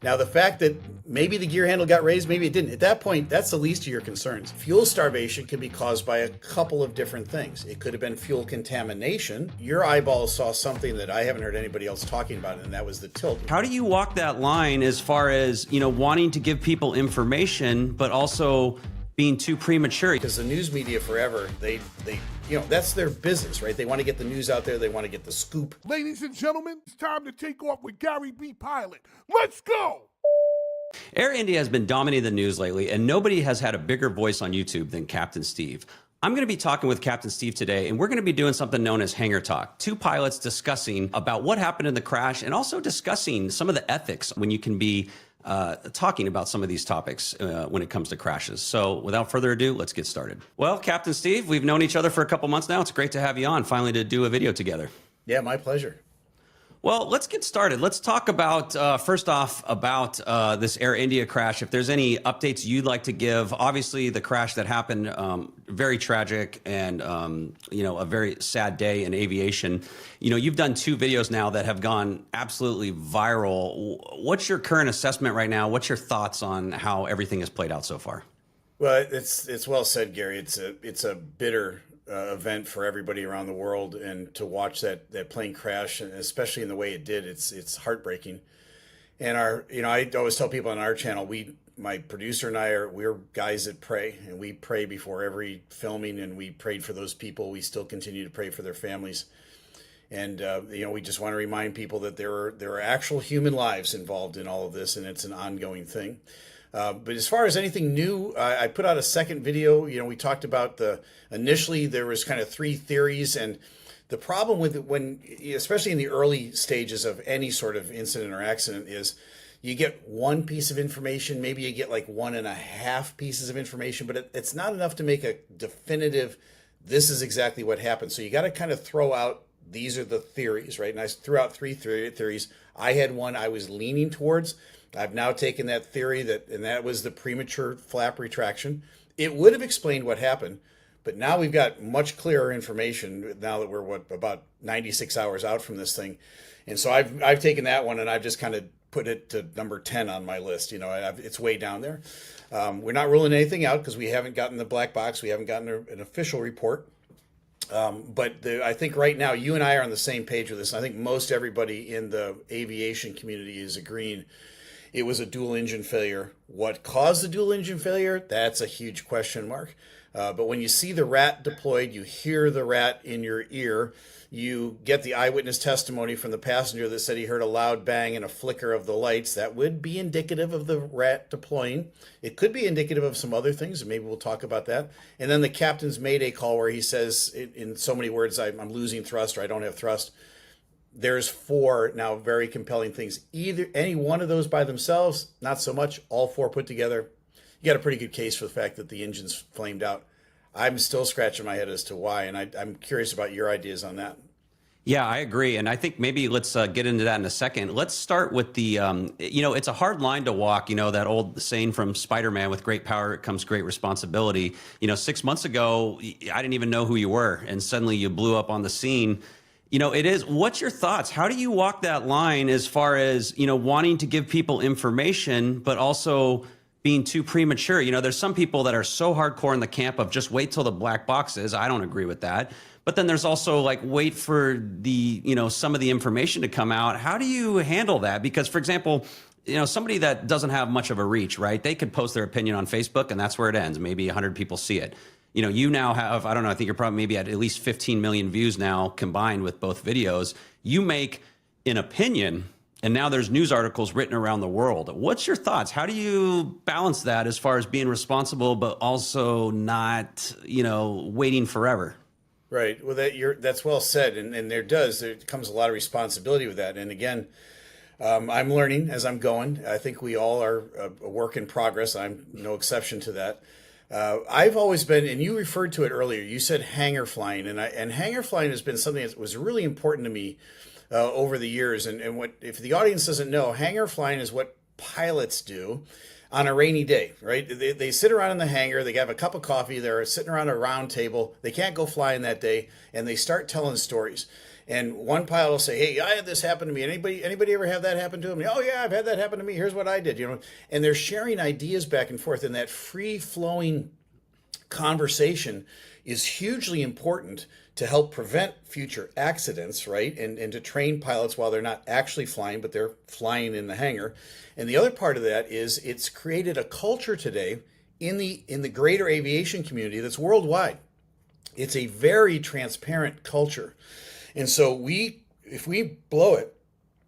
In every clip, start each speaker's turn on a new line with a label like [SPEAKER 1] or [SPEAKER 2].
[SPEAKER 1] Now, the fact that maybe the gear handle got raised, maybe it didn't, at that point, that's the least of your concerns. Fuel starvation can be caused by a couple of different things. It could have been fuel contamination. Your eyeballs saw something that I haven't heard anybody else talking about, and that was the tilt.
[SPEAKER 2] How do you walk that line as far as, wanting to give people information, but also being too premature?
[SPEAKER 1] Because the news media forever, they that's their business, right? They want to get the news out there. They want to get the scoop.
[SPEAKER 3] Ladies and gentlemen, it's time to take off with Gary B. Pilot. Let's go!
[SPEAKER 2] Air India has been dominating the news lately, and nobody has had a bigger voice on YouTube than Captain Steve. I'm going to be talking with Captain Steve today, and we're going to be doing something known as Hangar Talk. Two pilots discussing about what happened in the crash and also discussing some of the ethics when you can be talking about some of these topics when it comes to crashes. So without further ado, let's get started. Well, Captain Steve, we've known each other for a couple months now. It's great to have you on finally to do a video together.
[SPEAKER 1] Yeah, my pleasure.
[SPEAKER 2] Well, let's get started. Let's talk about, first off, about this Air India crash. If there's any updates you'd like to give, obviously the crash that happened, very tragic and, a very sad day in aviation. You've done two videos now that have gone absolutely viral. What's your current assessment right now? What's your thoughts on how everything has played out so far?
[SPEAKER 1] Well, it's well said, Gary. It's a bitter event for everybody around the world, and to watch that plane crash, and especially in the way it did, it's heartbreaking. And I always tell people on our channel, my producer and we're guys that pray, and we pray before every filming, and we prayed for those people. We still continue to pray for their families. And we just want to remind people that there are actual human lives involved in all of this, and it's an ongoing thing. But as far as anything new, I put out a second video. We talked about initially there was kind of three theories, and the problem with it especially in the early stages of any sort of incident or accident, is you get one piece of information, maybe you get like 1.5 pieces of information, but it's not enough to make a definitive, this is exactly what happened. So you got to kind of throw out, these are the theories, right? And I threw out three theories. I had one I was leaning towards. I've now taken that theory and that was the premature flap retraction. It would have explained what happened, but now we've got much clearer information now that we're about 96 hours out from this thing. And so I've taken that one and I've just kind of put it to number 10 on my list. It's way down there. We're not ruling anything out because we haven't gotten the black box. We haven't gotten an official report. But I think right now you and I are on the same page with this. I think most everybody in the aviation community is agreeing it was a dual engine failure. What caused the dual engine failure? That's a huge question mark. But when you see the rat deployed, you hear the rat in your ear, you get the eyewitness testimony from the passenger that said he heard a loud bang and a flicker of the lights. That would be indicative of the rat deploying. It could be indicative of some other things, and maybe we'll talk about that. And then the captain's mayday call where he says, in so many words, I'm losing thrust, or I don't have thrust. There's four now very compelling things. Either any one of those by themselves, not so much. All four put together, you got a pretty good case for the fact that the engine's flamed out. I'm still scratching my head as to why, and I'm curious about your ideas on that.
[SPEAKER 2] Yeah, I agree. And I think maybe let's get into that in a second. Let's start with the, it's a hard line to walk, that old saying from Spider-Man, with great power comes great responsibility. 6 months ago, I didn't even know who you were, and suddenly you blew up on the scene. It is. What's your thoughts? How do you walk that line as far as, wanting to give people information, but also being too premature? There's some people that are so hardcore in the camp of just wait till the black box is. I don't agree with that. But then there's also like wait for the, some of the information to come out. How do you handle that? Because, for example, somebody that doesn't have much of a reach, right? They could post their opinion on Facebook and that's where it ends. Maybe 100 people see it. You now have, I don't know, I think you're probably maybe at least 15 million views now combined with both videos. You make an opinion, and now there's news articles written around the world. What's your thoughts? How do you balance that as far as being responsible, but also not, waiting forever?
[SPEAKER 1] Right. Well, that's well said. And there comes a lot of responsibility with that. And again, I'm learning as I'm going. I think we all are a work in progress. I'm no exception to that. I've always been, and you referred to it earlier, you said hangar flying, and hangar flying has been something that was really important to me over the years. And what, if the audience doesn't know, hangar flying is what pilots do on a rainy day, right? They sit around in the hangar, they have a cup of coffee, they're sitting around a round table, they can't go flying that day, and they start telling stories. And one pilot will say, "Hey, I had this happen to me. Anybody ever have that happen to them? Oh yeah, I've had that happen to me. Here's what I did." And they're sharing ideas back and forth, and that free flowing conversation is hugely important to help prevent future accidents, right? And to train pilots while they're not actually flying, but they're flying in the hangar. And the other part of that is it's created a culture today in the greater aviation community that's worldwide. It's a very transparent culture. And so if we blow it,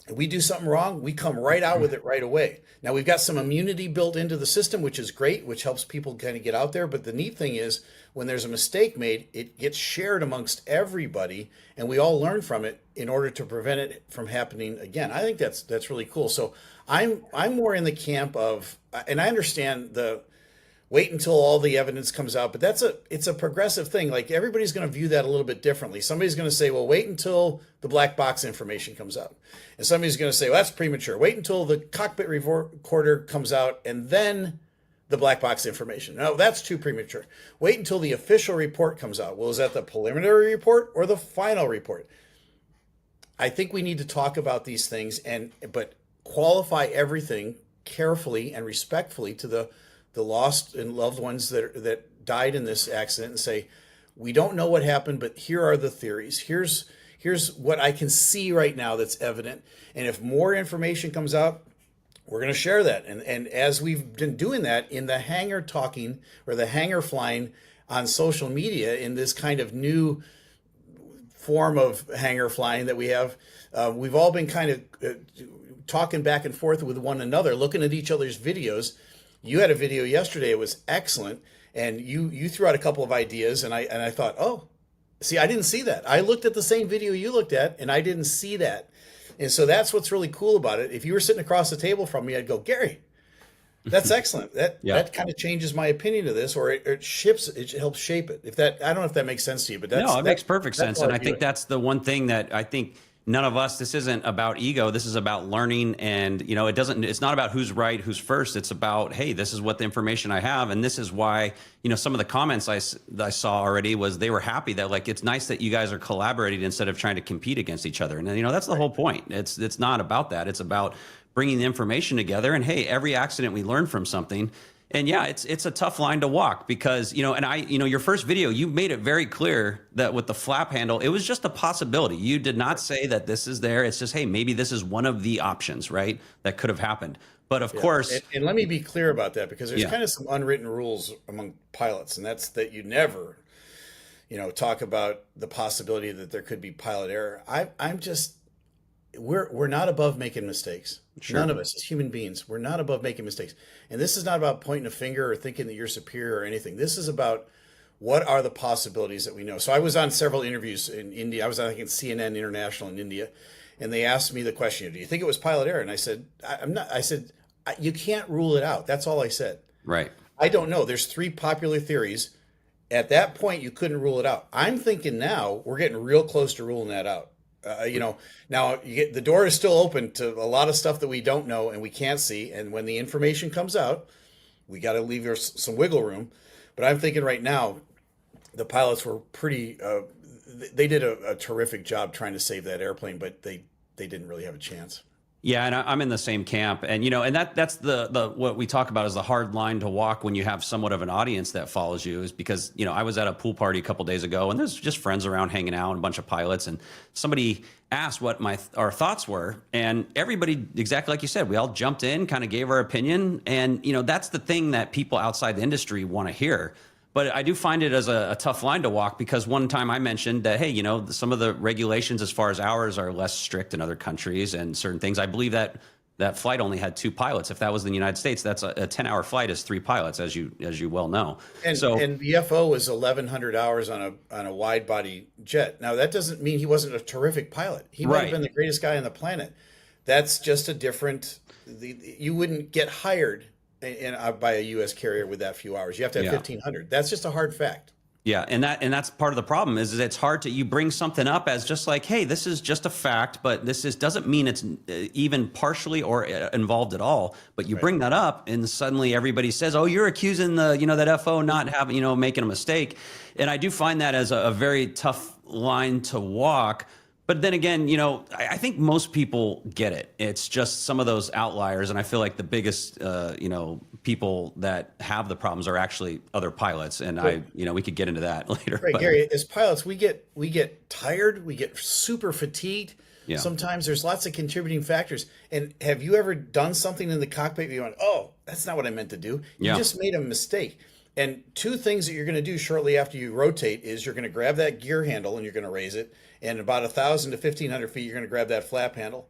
[SPEAKER 1] if we do something wrong, we come right out with it right away. Now we've got some immunity built into the system, which is great, which helps people kind of get out there. But the neat thing is when there's a mistake made, it gets shared amongst everybody and we all learn from it in order to prevent it from happening again. I think that's really cool. So I'm more in the camp of, and I understand the wait until all the evidence comes out, but it's a progressive thing. Like everybody's going to view that a little bit differently. Somebody's going to say, well, wait until the black box information comes out. And somebody's going to say, well, that's premature. Wait until the cockpit recorder comes out and then the black box information. No, that's too premature. Wait until the official report comes out. Well, is that the preliminary report or the final report? I think we need to talk about these things but qualify everything carefully and respectfully to the lost and loved ones that died in this accident and say, we don't know what happened, but here are the theories. Here's what I can see right now that's evident. And if more information comes out, we're going to share that. And as we've been doing that in the hangar talking or the hangar flying on social media in this kind of new form of hangar flying that we have, we've all been kind of talking back and forth with one another, looking at each other's videos. You had a video yesterday. It was excellent. And you threw out a couple of ideas and I thought, oh, see, I didn't see that. I looked at the same video you looked at and I didn't see that. And so that's what's really cool about it. If you were sitting across the table from me, I'd go, Gary, that's excellent. That kind of changes my opinion of this, or it helps shape it. I don't know if that makes sense to you, but
[SPEAKER 2] it makes perfect sense. And I think that's the one thing that I think none of us, this isn't about ego. This is about learning. And, it's not about who's right, who's first. It's about, hey, this is what the information I have. And this is why, some of the comments I saw already was they were happy that like, it's nice that you guys are collaborating instead of trying to compete against each other. And that's the whole point. It's not about that. It's about bringing the information together and hey, every accident we learn from something. And yeah, it's a tough line to walk because, your first video, you made it very clear that with the flap handle, it was just a possibility. You did not say that this is there. It's just, hey, maybe this is one of the options, right? That could have happened. But of course.
[SPEAKER 1] And let me be clear about that because there's kind of some unwritten rules among pilots, and that's that you never, talk about the possibility that there could be pilot error. We're not above making mistakes. Sure. None of us as human beings, we're not above making mistakes. And this is not about pointing a finger or thinking that you're superior or anything. This is about what are the possibilities that we know. So I was on several interviews in India. I was, I think, in CNN International in India. And they asked me the question, do you think it was pilot error? And I said, I'm not. I said, you can't rule it out. That's all I said.
[SPEAKER 2] Right.
[SPEAKER 1] I don't know. There's 3 popular theories. At that point, you couldn't rule it out. I'm thinking now we're getting real close to ruling that out. Now the door is still open to a lot of stuff that we don't know and we can't see. And when the information comes out, we got to leave there some wiggle room. But I'm thinking right now, the pilots were pretty, they did a terrific job trying to save that airplane, but they didn't really have a chance.
[SPEAKER 2] Yeah, and I'm in the same camp, and and that's the what we talk about is the hard line to walk when you have somewhat of an audience that follows you. Is because I was at a pool party a couple days ago, and there's just friends around hanging out, and a bunch of pilots, and somebody asked what our thoughts were, and everybody, exactly like you said, we all jumped in, kind of gave our opinion, and that's the thing that people outside the industry want to hear. But I do find it as a tough line to walk because one time I mentioned that, hey, some of the regulations as far as hours are less strict in other countries and certain things. I believe that flight only had 2 pilots. If that was in the United States, that's a 10-hour flight is 3 pilots, as you well know.
[SPEAKER 1] And the FO was 1,100 hours on a wide body jet. Now that doesn't mean he wasn't a terrific pilot. He might have been the greatest guy on the planet. That's just a different. You wouldn't get hired by a U.S. carrier with that few hours. You have to have 1,500. That's just a hard fact.
[SPEAKER 2] Yeah, and that's part of the problem is it's hard to you bring something up as just like, hey, this is just a fact, but doesn't mean it's even partially or involved at all. But you bring that up, and suddenly everybody says, oh, you're accusing that FO not having making a mistake, and I do find that as a very tough line to walk. But then again, I think most people get it. It's just some of those outliers, and I feel like the biggest, people that have the problems are actually other pilots. And we could get into that later.
[SPEAKER 1] Right,
[SPEAKER 2] But
[SPEAKER 1] Gary, as pilots, we get tired, we get super fatigued.
[SPEAKER 2] yeah,
[SPEAKER 1] Sometimes there's lots of contributing factors. And have you ever done something in the cockpit where you went, "Oh, that's not what I meant to do"? You
[SPEAKER 2] yeah,
[SPEAKER 1] just made a mistake. And two things that you're going to do shortly after you rotate is you're going to grab that gear handle and you're going to raise it. And about 1,000 to 1,500 feet, you're going to grab that flap handle.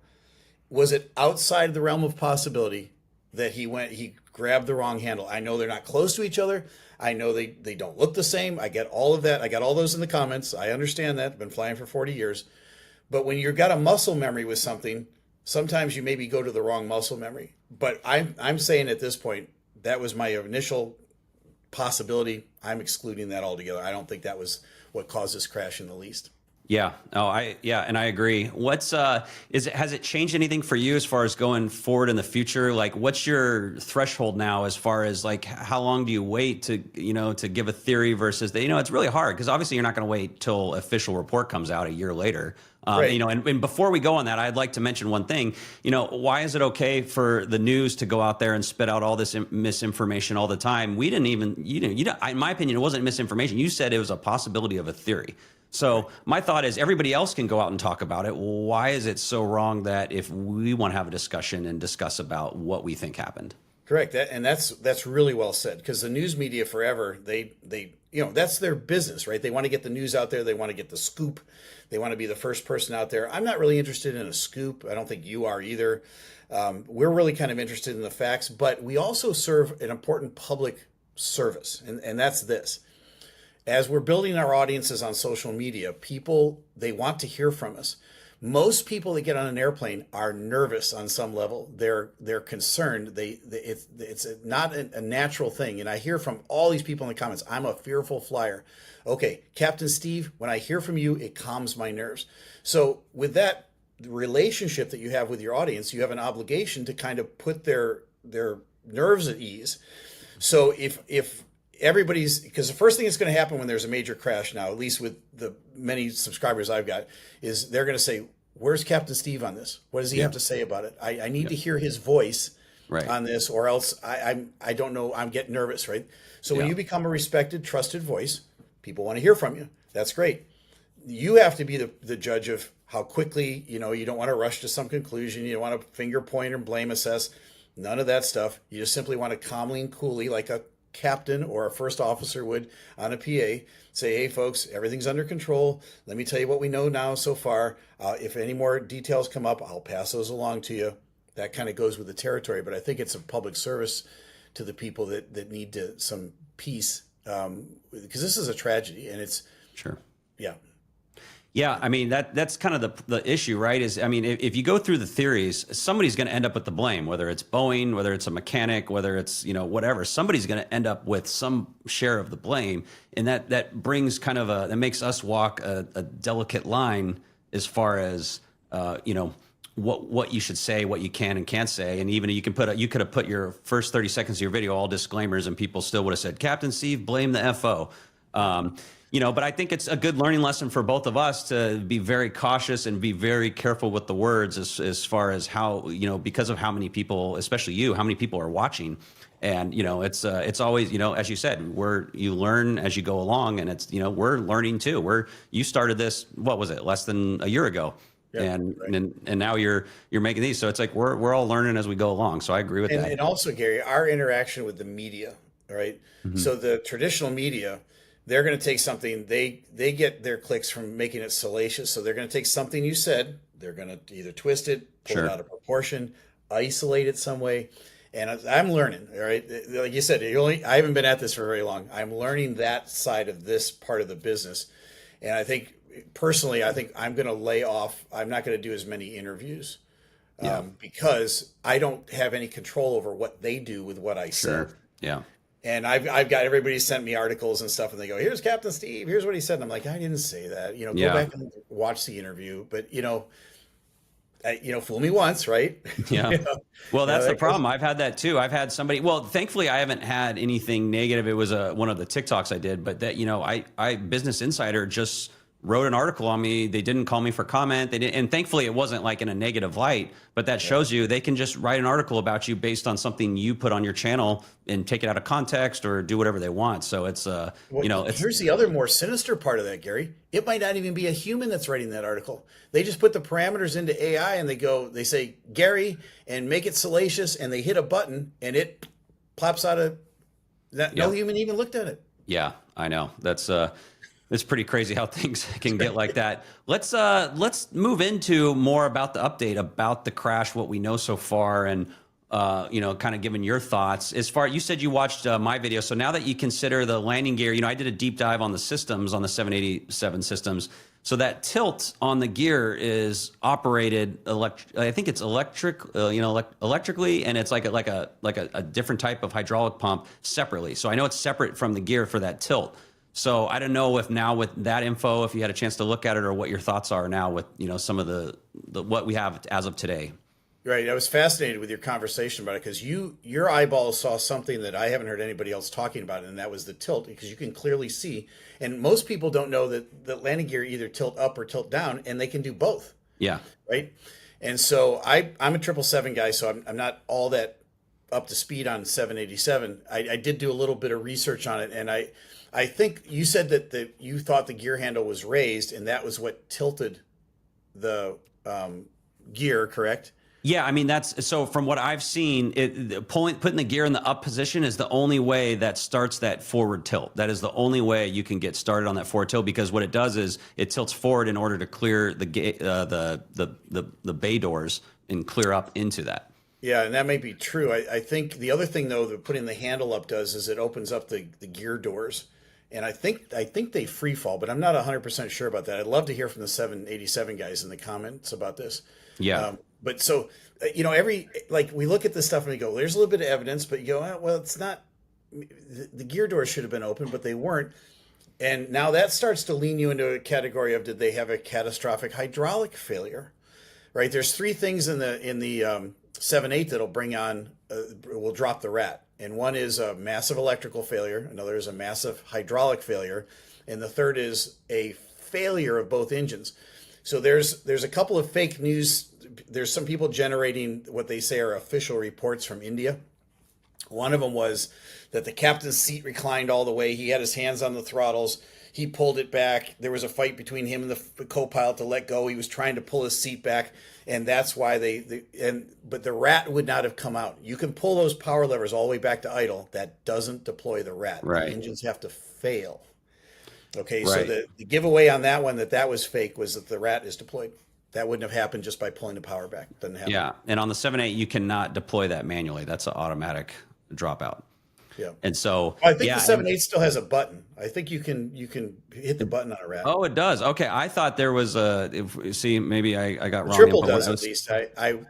[SPEAKER 1] Was it outside the realm of possibility that he grabbed the wrong handle? I know they're not close to each other. I know they don't look the same. I get all of that. I got all those in the comments. I understand that. I've been flying for 40 years. But when you've got a muscle memory with something, sometimes you maybe go to the wrong muscle memory. But I'm saying at this point, that was my initial possibility. I'm excluding that altogether. I don't think that was what caused this crash in the least.
[SPEAKER 2] yeah. Oh, and I agree. Has it changed anything for you as far as going forward in the future? Like, what's your threshold now as far as like how long do you wait to give a theory versus it's really hard because obviously you're not going to wait till official report comes out a year later.
[SPEAKER 1] Right.
[SPEAKER 2] And before we go on that, I'd like to mention one thing. Why is it okay for the news to go out there and spit out all this misinformation all the time? We didn't even, in my opinion, it wasn't misinformation. You said it was a possibility of a theory. So my thought is everybody else can go out and talk about it. Why is it so wrong that if we want to have a discussion and discuss about what we think happened?
[SPEAKER 1] Correct. That's really well said because the news media forever, they that's their business, right? They want to get the news out there. They want to get the scoop. They want to be the first person out there. I'm not really interested in a scoop. I don't think you are either. We're really kind of interested in the facts, but we also serve an important public service, and that's this. As we're building our audiences on social media, people, they want to hear from us. Most people that get on an airplane are nervous on some level. They're concerned. It's not a natural thing. And I hear from all these people in the comments, I'm a fearful flyer. Okay, Captain Steve, when I hear from you, it calms my nerves. So with that relationship that you have with your audience, you have an obligation to kind of put their nerves at ease. So if everybody's, because the first thing that's going to happen when there's a major crash now, at least with the many subscribers I've got, is they're going to say, where's Captain Steve on this? What does he have to say about it? I need to hear his voice on this, or else I don't know. I'm getting nervous, right? So when you become a respected, trusted voice, people want to hear from you. That's great. You have to be the judge of how quickly, you don't want to rush to some conclusion. You don't want to finger point and blame assess. None of that stuff. You just simply want to calmly and coolly, like a captain or a first officer would on a PA, say, hey folks, everything's under control. Let me tell you what we know now so far. If any more details come up, I'll pass those along to you. That kind of goes with the territory, but I think it's a public service to the people that need some peace, because this is a tragedy, and it's
[SPEAKER 2] Sure.
[SPEAKER 1] Yeah.
[SPEAKER 2] Yeah, I mean that's kind of the issue, right? If you go through the theories, somebody's going to end up with the blame, whether it's Boeing, whether it's a mechanic, whether it's whatever. Somebody's going to end up with some share of the blame, and that brings kind of that makes us walk a delicate line as far as what you should say, what you can and can't say, and even you could have put your first 30 seconds of your video all disclaimers, and people still would have said, Captain Steve, blame the FO. But I think it's a good learning lesson for both of us to be very cautious and be very careful with the words as far as how, because of how many people, especially how many people are watching. And, it's always, as you said, you learn as you go along, and it's, we're learning too. You started this, what was it, less than a year ago. Yeah, and now you're making these. So it's like, we're all learning as we go along. So I agree with that.
[SPEAKER 1] And also, Gary, our interaction with the media, right? Mm-hmm. So the traditional media, they're going to take something, they get their clicks from making it salacious. So they're going to take something you said, they're going to either twist it, pull it out of proportion, isolate it some way. And I'm learning, all right? Like you said, I haven't been at this for very long. I'm learning that side of this part of the business. And I think, personally, I'm going to lay off. I'm not going to do as many interviews because I don't have any control over what they do with what I said.
[SPEAKER 2] Yeah.
[SPEAKER 1] And I've got everybody sent me articles and stuff, and they go, here's Captain Steve, here's what he said. And I'm like, I didn't say that. Go back and watch the interview. But, fool me once, right?
[SPEAKER 2] Yeah. Well, that's the problem. I've had that too. I've had somebody, thankfully I haven't had anything negative. It was one of the TikToks I did, but that, I Business Insider just wrote an article on me. They didn't call me for comment. They didn't, and thankfully it wasn't like in a negative light, but that shows you they can just write an article about you based on something you put on your channel and take it out of context or do whatever they want. So it's,
[SPEAKER 1] here's the other more sinister part of that, Gary. It might not even be a human that's writing that article. They just put the parameters into AI and they say, Gary, and make it salacious, and they hit a button and it plops out no human even looked at it.
[SPEAKER 2] Yeah, I know. It's pretty crazy how things can get like that. Let's move into more about the update, about the crash, what we know so far, and kind of giving your thoughts. As far, you said you watched my video, so now that you consider the landing gear, I did a deep dive on the systems, on the 787 systems. So that tilt on the gear is operated I think it's electrically, and it's like a different type of hydraulic pump separately. So I know it's separate from the gear for that tilt. So I don't know if now with that info, if you had a chance to look at it, or what your thoughts are now with some of the what we have as of today.
[SPEAKER 1] Right. I was fascinated with your conversation about it because your eyeballs saw something that I haven't heard anybody else talking about, and that was the tilt, because you can clearly see, and most people don't know that the landing gear either tilt up or tilt down, and they can do both.
[SPEAKER 2] Yeah.
[SPEAKER 1] Right. And so I'm a 777 guy, so I'm not all that up to speed on 787. I did do a little bit of research on it, and I think you said that you thought the gear handle was raised, and that was what tilted the gear, correct?
[SPEAKER 2] Yeah, I mean, that's so from what I've seen, putting the gear in the up position is the only way that starts that forward tilt. That is the only way you can get started on that forward tilt, because what it does is it tilts forward in order to clear the bay doors and clear up into that.
[SPEAKER 1] Yeah, and that may be true. I think the other thing, though, that putting the handle up does is it opens up the gear doors. And I think they free fall, but I'm not 100% sure about that. I'd love to hear from the 787 guys in the comments about this.
[SPEAKER 2] Yeah.
[SPEAKER 1] But so, we look at this stuff and we go, there's a little bit of evidence, but you go, well, it's not, the gear doors should have been open, but they weren't. And now that starts to lean you into a category of, did they have a catastrophic hydraulic failure? Right? There's three things in the 7.8 that'll bring on, will drop the rat. And one is a massive electrical failure. Another is a massive hydraulic failure. And the third is a failure of both engines. So there's a couple of fake news. There's some people generating what they say are official reports from India. One of them was that the captain's seat reclined all the way. He had his hands on the throttles. He pulled it back. There was a fight between him and the co-pilot to let go. He was trying to pull his seat back, and that's why but the rat would not have come out. You can pull those power levers all the way back to idle. That doesn't deploy the rat.
[SPEAKER 2] Right.
[SPEAKER 1] The engines have to fail. Okay,
[SPEAKER 2] right.
[SPEAKER 1] So the giveaway on that one, that was fake, was that the rat is deployed. That wouldn't have happened just by pulling the power back. It doesn't happen.
[SPEAKER 2] Yeah, and on the 7.8, you cannot deploy that manually. That's an automatic dropout.
[SPEAKER 1] Yeah.
[SPEAKER 2] And so
[SPEAKER 1] I think the 7.8 still has a button. I think you can hit the button on a rat.
[SPEAKER 2] Oh, it does. Okay, I thought there was maybe I got wrong.
[SPEAKER 1] Triple does at least. I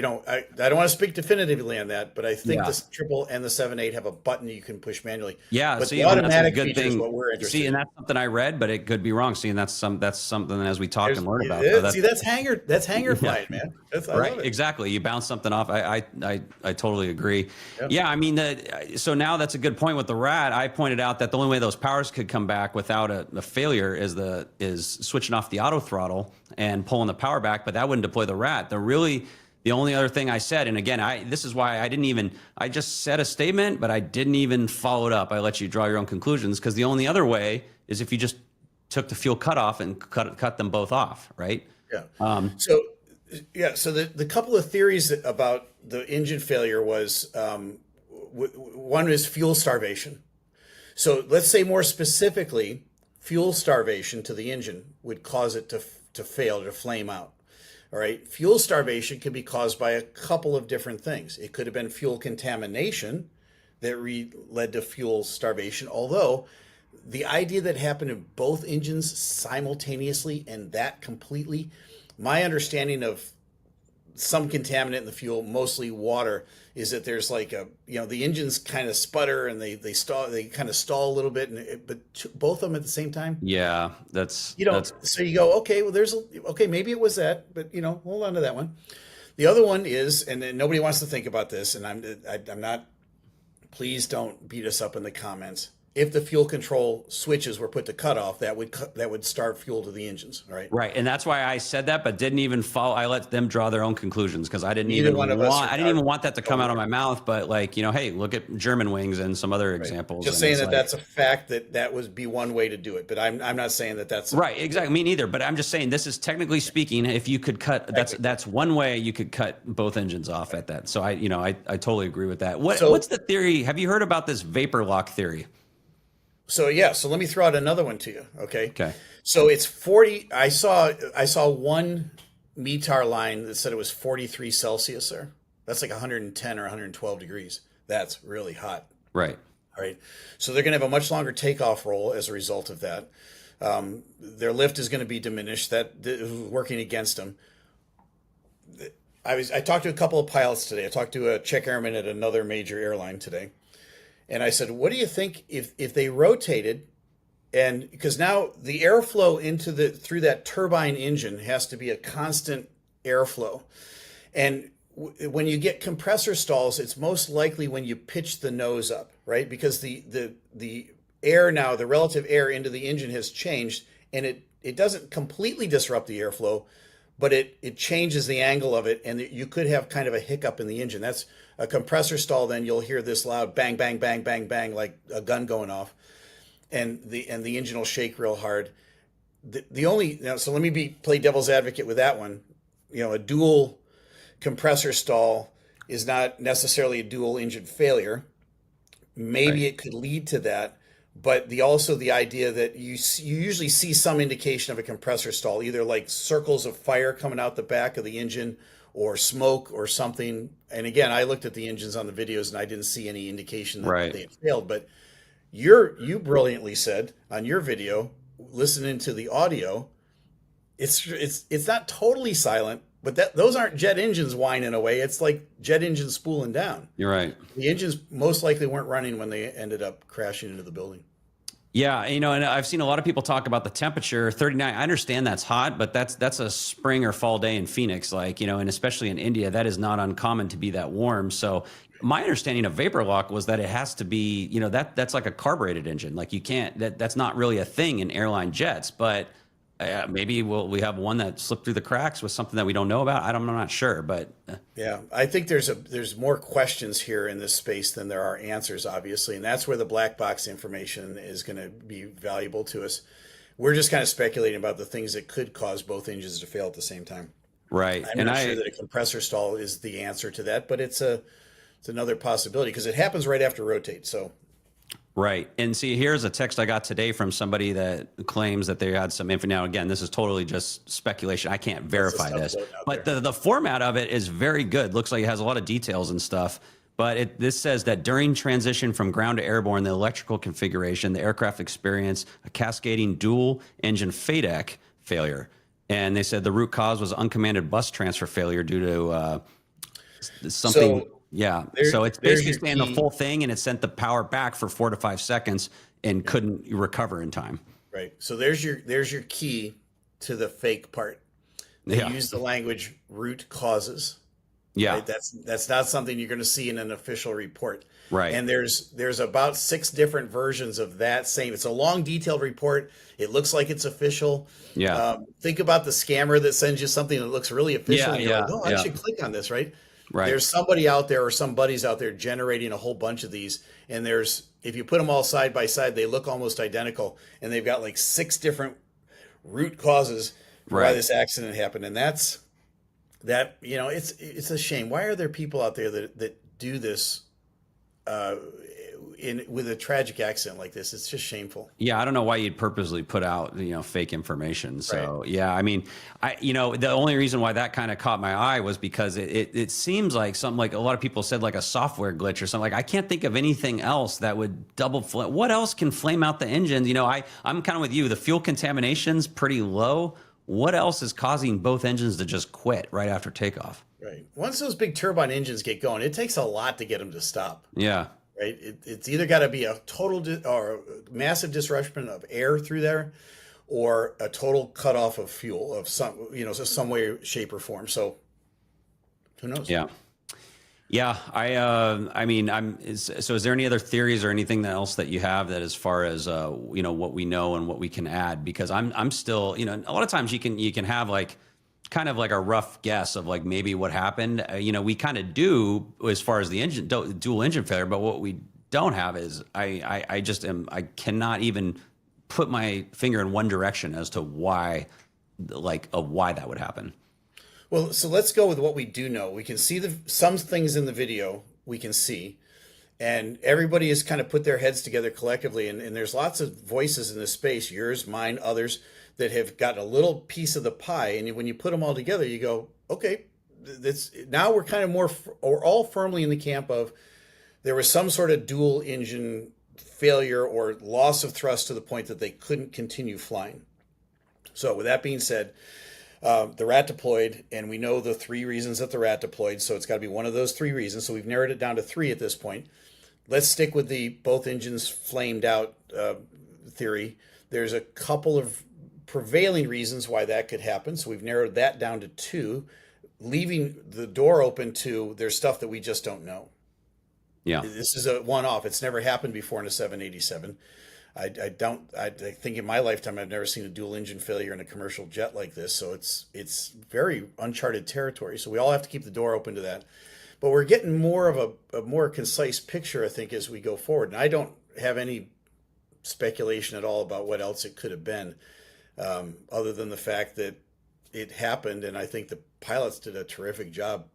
[SPEAKER 1] don't want to speak definitively on that, but I think the triple and the 7.8 have a button you can push manually.
[SPEAKER 2] Yeah,
[SPEAKER 1] but
[SPEAKER 2] see,
[SPEAKER 1] the automatic
[SPEAKER 2] good
[SPEAKER 1] feature
[SPEAKER 2] thing.
[SPEAKER 1] is what we're interested in.
[SPEAKER 2] And that's something I read, but it could be wrong. See, and that's something as we talk and learn about.
[SPEAKER 1] That's hanger flight, man.
[SPEAKER 2] Right, exactly. You bounce something off. I totally agree. Yep. Yeah, I mean, so now that's a good point with the rat. I pointed out that the only way those powers could come back without a failure is switching off the auto throttle and pulling the power back, but that wouldn't deploy the rat. The only other thing I said, and again, this is why I just said a statement, but I didn't even follow it up. I let you draw your own conclusions, because the only other way is if you just took the fuel cutoff and cut them both off, right?
[SPEAKER 1] Yeah. So the couple of theories about the engine failure was, one is fuel starvation. So let's say more specifically, fuel starvation to the engine would cause it to fail, to flame out. All right. Fuel starvation can be caused by a couple of different things. It could have been fuel contamination that led to fuel starvation, although the idea that happened in both engines simultaneously and that completely, my understanding of some contaminant in the fuel, mostly water, is that there's the engines kind of sputter and they kind of stall a little bit, but both of them at the same time.
[SPEAKER 2] Yeah,
[SPEAKER 1] so you go, okay, well maybe it was that, but hold on to that one. The other one is, and nobody wants to think about this, and I'm not, please don't beat us up in the comments. if the fuel control switches were put to cutoff, that would start fuel to the engines, right?
[SPEAKER 2] Right, and that's why I said that, but didn't even follow. I let them draw their own conclusions because I didn't
[SPEAKER 1] Neither
[SPEAKER 2] even
[SPEAKER 1] one of us
[SPEAKER 2] want. I didn't even want that to come
[SPEAKER 1] going
[SPEAKER 2] out of
[SPEAKER 1] there.
[SPEAKER 2] my mouth. But like, hey, look at German wings and some other examples.
[SPEAKER 1] Just
[SPEAKER 2] and
[SPEAKER 1] saying
[SPEAKER 2] it's
[SPEAKER 1] that
[SPEAKER 2] like,
[SPEAKER 1] that's a fact, that would be one way to do it. But I'm not saying that that's
[SPEAKER 2] right, exactly. Me neither. But I'm just saying this is technically speaking, if you could cut, that's one way you could cut both engines off at that. So I totally agree with that. What's the theory? Have you heard about this vapor lock theory?
[SPEAKER 1] So yeah, so let me throw out another one to you. Okay.
[SPEAKER 2] Okay.
[SPEAKER 1] So it's 40. I saw one METAR line that said it was 43 Celsius there. That's like 110 or 112 degrees. That's really hot.
[SPEAKER 2] Right.
[SPEAKER 1] All right. So they're going to have a much longer takeoff roll as a result of that. Their lift is going to be diminished. That is working against them. I talked to a couple of pilots today. I talked to a check airman at another major airline today. And I said, what do you think if they rotated, and because now the airflow through that turbine engine has to be a constant airflow. And when you get compressor stalls, it's most likely when you pitch the nose up, right? Because the air now, the relative air into the engine has changed, and it doesn't completely disrupt the airflow, but it changes the angle of it, and you could have kind of a hiccup in the engine. That's a compressor stall. Then you'll hear this loud bang, bang, bang, bang, bang, like a gun going off, and the engine will shake real hard. So let me play devil's advocate with that one. A dual compressor stall is not necessarily a dual engine failure. Maybe it could lead to that, but also the idea that you usually see some indication of a compressor stall, either like circles of fire coming out the back of the engine or smoke or something. And again, I looked at the engines on the videos and I didn't see any indication that they had failed. But you brilliantly said on your video, listening to the audio, it's not totally silent, but those aren't jet engines whining away. It's like jet engines spooling down.
[SPEAKER 2] You're right.
[SPEAKER 1] The engines most likely weren't running when they ended up crashing into the building.
[SPEAKER 2] Yeah, and I've seen a lot of people talk about the temperature, 39. I understand that's hot, but that's a spring or fall day in Phoenix, and especially in India, that is not uncommon to be that warm. So my understanding of vapor lock was that it has to be, that's like a carbureted engine. Like you can't, that's not really a thing in airline jets, but maybe we have one that slipped through the cracks with something that we don't know about. I'm not sure, but
[SPEAKER 1] yeah, I think there's more questions here in this space than there are answers, obviously, and that's where the black box information is going to be valuable to us. We're just kind of speculating about the things that could cause both engines to fail at the same time.
[SPEAKER 2] Right.
[SPEAKER 1] I'm not sure that a compressor stall is the answer to that, but it's another possibility because it happens right after rotate. So.
[SPEAKER 2] Right. And see, here's a text I got today from somebody that claims that they had some info. Now, again, this is totally just speculation. I can't verify this, but the format of it is very good. Looks like it has a lot of details and stuff. But this says that during transition from ground to airborne, the electrical configuration, the aircraft experienced a cascading dual engine FADEC failure. And they said the root cause was uncommanded bus transfer failure due to something. So it's basically saying the full thing, and it sent the power back for 4 to 5 seconds and couldn't recover in time.
[SPEAKER 1] Right. So there's your key to the fake part. They use the language root causes.
[SPEAKER 2] Yeah.
[SPEAKER 1] Right? That's not something you're going to see in an official report.
[SPEAKER 2] Right.
[SPEAKER 1] And there's about 6 different versions of that same. It's a long, detailed report. It looks like it's official.
[SPEAKER 2] Yeah.
[SPEAKER 1] Think about the scammer that sends you something that looks really official.
[SPEAKER 2] Yeah.
[SPEAKER 1] I should click on this, right?
[SPEAKER 2] Right.
[SPEAKER 1] There's somebody out there or some buddies out there generating a whole bunch of these. And if you put them all side by side, they look almost identical. And they've got like 6 different root causes for why this accident happened. And it's a shame. Why are there people out there that do this with a tragic accident like this? It's just shameful.
[SPEAKER 2] Yeah, I don't know why you'd purposely put out fake information. So yeah, I mean, the only reason why that kind of caught my eye was because it seems like something like a lot of people said like a software glitch or something. Like I can't think of anything else that would double flame. What else can flame out the engines? I'm kind of with you. The fuel contamination's pretty low. What else is causing both engines to just quit right after takeoff?
[SPEAKER 1] Right. Once those big turbine engines get going, it takes a lot to get them to stop.
[SPEAKER 2] Yeah.
[SPEAKER 1] Right. It's either got to be a total or a massive disruption of air through there, or a total cutoff of fuel of some way, shape, or form. So who knows?
[SPEAKER 2] Yeah. Yeah, I mean, so is there any other theories or anything else that you have that as far as what we know and what we can add? Because I'm still, a lot of times you can have like kind of like a rough guess of like maybe what happened. We kind of do as far as the dual engine failure, but what we don't have is I cannot even put my finger in one direction as to why, why that would happen.
[SPEAKER 1] Well, so let's go with what we do know. We can see some things in the video we can see, and everybody has kind of put their heads together collectively. And there's lots of voices in this space, yours, mine, others, that have got a little piece of the pie. And when you put them all together, you go, okay, now we're kind of we're all firmly in the camp of there was some sort of dual engine failure or loss of thrust to the point that they couldn't continue flying. So with that being said, the rat deployed, and we know the three reasons that the rat deployed, so it's got to be one of those three reasons. So we've narrowed it down to three at this point. Let's stick with the both engines flamed out theory. There's a couple of prevailing reasons why that could happen, so we've narrowed that down to two, leaving the door open to there's stuff that we just don't know.
[SPEAKER 2] Yeah.
[SPEAKER 1] This is a one-off. It's never happened before in a 787. I think in my lifetime I've never seen a dual engine failure in a commercial jet like this. So it's very uncharted territory. So we all have to keep the door open to that. But we're getting more of a more concise picture, I think, as we go forward. And I don't have any speculation at all about what else it could have been, other than the fact that it happened. And I think the pilots did a terrific job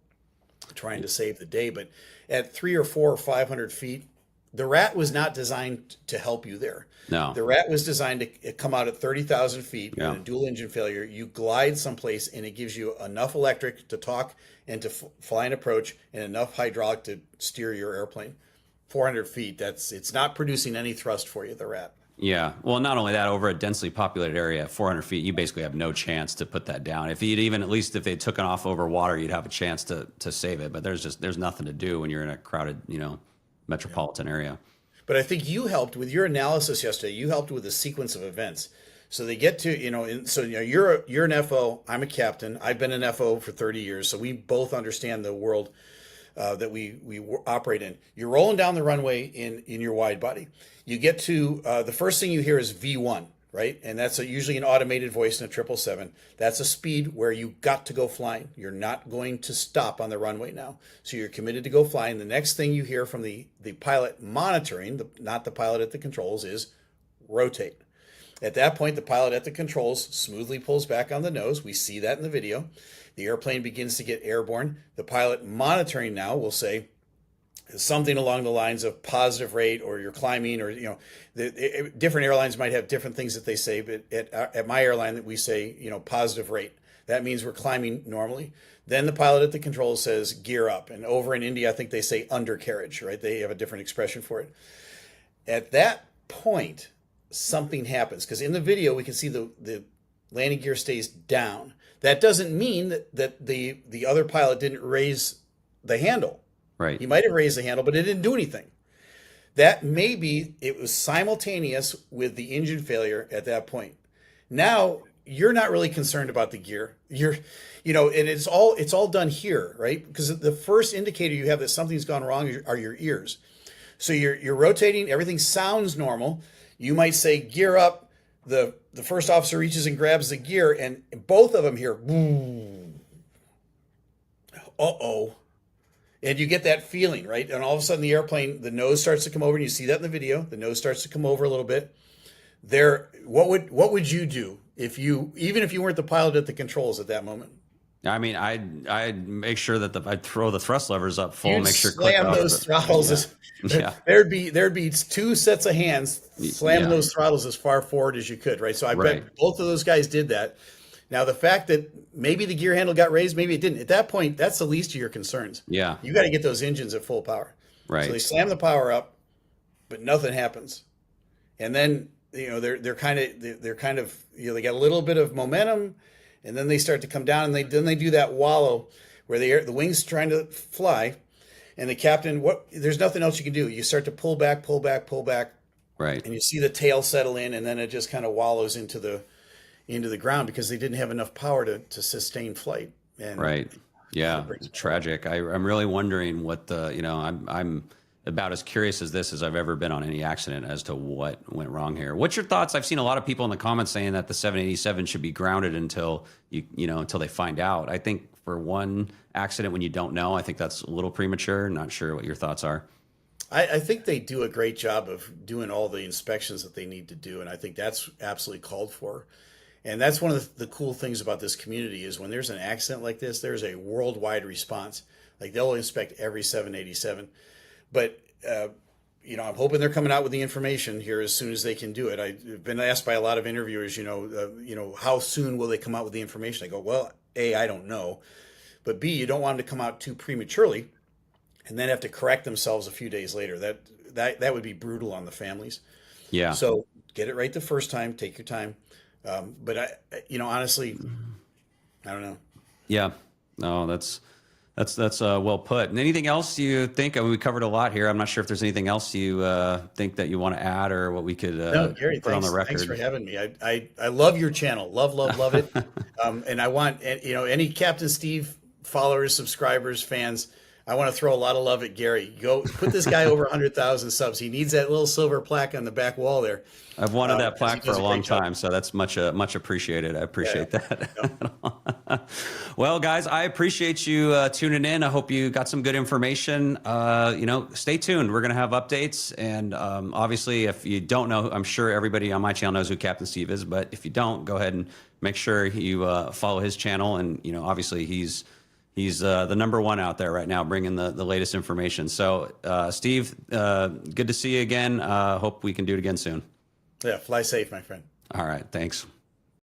[SPEAKER 1] trying to save the day. But at 300 or 400 or 500 feet, the rat was not designed to help you there.
[SPEAKER 2] No.
[SPEAKER 1] The rat was designed to come out at 30,000 feet
[SPEAKER 2] Yeah.
[SPEAKER 1] in a dual engine failure. You glide someplace and it gives you enough electric to talk and to fly and approach, and enough hydraulic to steer your airplane. 400 feet, it's not producing any thrust for you, the rat.
[SPEAKER 2] Yeah. Well, not only that, over a densely populated area, 400 feet, you basically have no chance to put that down. If you'd even, at least if they took it off over water, you'd have a chance to save it. But there's nothing to do when you're in a crowded, metropolitan area.
[SPEAKER 1] But I think you helped with your analysis yesterday. You helped with the sequence of events. So they get to, you're an FO, I'm a captain. I've been an FO for 30 years. So we both understand the world that we operate in. You're rolling down the runway in your wide body. You get to, the first thing you hear is V1, right? And that's usually an automated voice in a 777. That's a speed where you got to go flying. You're not going to stop on the runway now. So you're committed to go flying. The next thing you hear from the pilot monitoring, not the pilot at the controls, is rotate. At that point, the pilot at the controls smoothly pulls back on the nose. We see that in the video. The airplane begins to get airborne. The pilot monitoring now will say something along the lines of positive rate, or you're climbing, or different airlines might have different things that they say. But at my airline, that we say positive rate. That means we're climbing normally. Then the pilot at the controls says gear up, and over in India, I think they say undercarriage. Right? They have a different expression for it. At that point, something happens, because in the video we can see the landing gear stays down. That doesn't mean that the other pilot didn't raise the handle.
[SPEAKER 2] Right.
[SPEAKER 1] He might have raised the handle, but it didn't do anything. That maybe it was simultaneous with the engine failure at that point. Now you're not really concerned about the gear. And it's all done here, right? Because the first indicator you have that something's gone wrong are your ears. So you're rotating, everything sounds normal. You might say gear up. The first officer reaches and grabs the gear, and both of them hear, uh-oh. And you get that feeling, right? And all of a sudden the airplane, the nose starts to come over, and you see that in the video. The nose starts to come over a little bit. What would you do even if you weren't the pilot at the controls at that moment?
[SPEAKER 2] I mean, I'd make sure that I'd throw the thrust levers up full,
[SPEAKER 1] You'd
[SPEAKER 2] make sure
[SPEAKER 1] slam those throttles.
[SPEAKER 2] Yeah.
[SPEAKER 1] There'd be two sets of hands slamming
[SPEAKER 2] Yeah.
[SPEAKER 1] those throttles as far forward as you could, right? So I
[SPEAKER 2] Right.
[SPEAKER 1] bet both of those guys did that. Now the fact that maybe the gear handle got raised, maybe it didn't. At that point, that's the least of your concerns.
[SPEAKER 2] Yeah.
[SPEAKER 1] You got to get those engines at full power.
[SPEAKER 2] Right.
[SPEAKER 1] So they slam the power up, but nothing happens. And then they're kind of they got a little bit of momentum, and then they start to come down, and then they do that wallow where the wings trying to fly, and the captain, there's nothing else you can do. You start to pull back,
[SPEAKER 2] Right.
[SPEAKER 1] and you see the tail settle in, and then it just kind of wallows into the ground because they didn't have enough power to sustain flight. And
[SPEAKER 2] Right. Yeah,
[SPEAKER 1] Breaks my heart.
[SPEAKER 2] tragic. I'm really wondering what the, I'm about as curious as this as I've ever been on any accident as to what went wrong here. What's your thoughts? I've seen a lot of people in the comments saying that the 787 should be grounded until until they find out. I think for one accident when you don't know, I think that's a little premature. Not sure what your thoughts are.
[SPEAKER 1] I think they do a great job of doing all the inspections that they need to do, and I think that's absolutely called for. And that's one of the cool things about this community is when there's an accident like this, there's a worldwide response. Like they'll inspect every 787. But I'm hoping they're coming out with the information here as soon as they can do it. I've been asked by a lot of interviewers, how soon will they come out with the information? I go, well, A, I don't know, but B, you don't want them to come out too prematurely and then have to correct themselves a few days later. That would be brutal on the families.
[SPEAKER 2] Yeah.
[SPEAKER 1] So get it right the first time. Take your time. But honestly, I don't know.
[SPEAKER 2] Yeah. No, that's well put. And anything else you think? I mean, we covered a lot here. I'm not sure if there's anything else you think that you want to add or what we could
[SPEAKER 1] No, Gary,
[SPEAKER 2] put on the record.
[SPEAKER 1] Thanks for having me. I love your channel. Love it. And I want, any Captain Steve followers, subscribers, fans, I want to throw a lot of love at Gary. Go put this guy over 100,000 subs. He needs that little silver plaque on the back wall there.
[SPEAKER 2] I've wanted that plaque for a long time, so that's much appreciated. I appreciate that. Yep. Well, guys, I appreciate you tuning in. I hope you got some good information. Stay tuned. We're going to have updates, and obviously, if you don't know, I'm sure everybody on my channel knows who Captain Steve is. But if you don't, go ahead and make sure you follow his channel. And obviously, he's the #1 out there right now, bringing the latest information. So, Steve, good to see you again. Hope we can do it again soon.
[SPEAKER 1] Yeah, fly safe, my friend.
[SPEAKER 2] All right, thanks.